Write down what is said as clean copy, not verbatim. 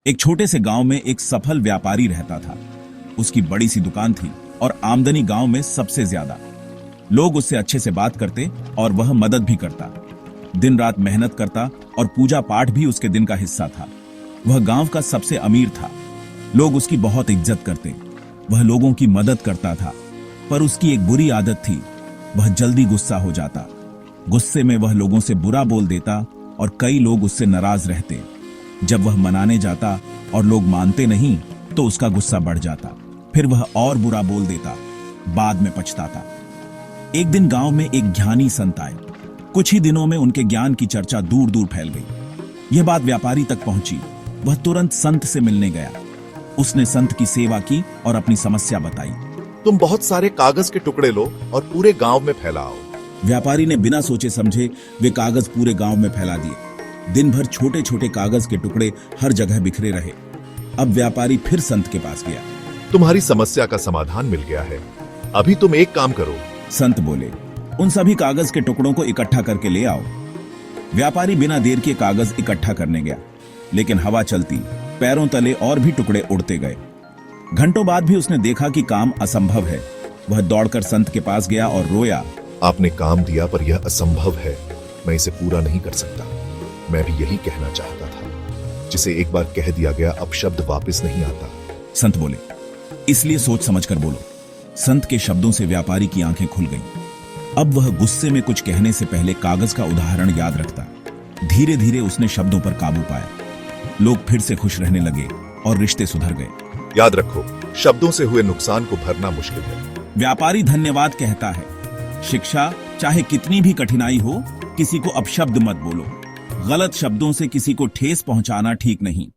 एक छोटे से गांव में एक सफल व्यापारी रहता था। उसकी बड़ी सी दुकान थी और आमदनी गांव में सबसे ज्यादा। लोग उससे अच्छे से बात करते और वह मदद भी करता। दिन रात मेहनत करता और पूजा पाठ भी उसके दिन का हिस्सा था। वह गांव का सबसे अमीर था। लोग उसकी बहुत इज्जत करते। वह लोगों की मदद करता था, पर उसकी एक बुरी आदत थी। वह जल्दी गुस्सा हो जाता। गुस्से में वह लोगों से बुरा बोल देता और कई लोग उससे नाराज रहते। जब वह मनाने जाता और लोग मानते नहीं तो उसका गुस्सा बढ़ जाता। फिर वह और बुरा बोल देता, बाद में पछताता। एक दिन गांव में एक ज्ञानी संत आए। कुछ ही दिनों में उनके ज्ञान की चर्चा दूर दूर फैल गई। यह बात व्यापारी तक पहुंची। वह तुरंत संत से मिलने गया। उसने संत की सेवा की और अपनी समस्या बताई। तुम बहुत सारे कागज के टुकड़े लो और पूरे गांव में फैलाओ। व्यापारी ने बिना सोचे समझे वे कागज पूरे गांव में फैला दिए। दिन भर छोटे छोटे कागज के टुकड़े हर जगह बिखरे रहे। अब व्यापारी फिर संत के पास गया। तुम्हारी समस्या का समाधान मिल गया है। अभी तुम एक काम करो। संत बोले, उन सभी कागज के टुकड़ों को इकट्ठा करके ले आओ। व्यापारी बिना देर के कागज इकट्ठा करने गया, लेकिन हवा चलती, पैरों तले और भी टुकड़े उड़ते गए। घंटों बाद भी उसने देखा कि काम असंभव है। वह दौड़कर संत के पास गया और रोया। आपने काम दिया पर यह असंभव है। मैं इसे पूरा नहीं कर सकता। मैं भी यही कहना चाहता था। जिसे एक बार कह दिया गया अब शब्द वापस नहीं आता। संत बोले, इसलिए सोच समझकर बोलो। संत के शब्दों से व्यापारी की आंखें खुल गईं। अब वह गुस्से में कुछ कहने से पहले कागज का उदाहरण याद रखता। धीरे धीरे उसने शब्दों पर काबू पाया। लोग फिर से खुश रहने लगे और रिश्ते सुधर गए। याद रखो, शब्दों से हुए नुकसान को भरना मुश्किल है। व्यापारी धन्यवाद कहता है। शिक्षा, चाहे कितनी भी कठिनाई हो, किसी को अपशब्द मत बोलो। गलत शब्दों से किसी को ठेस पहुंचाना ठीक नहीं।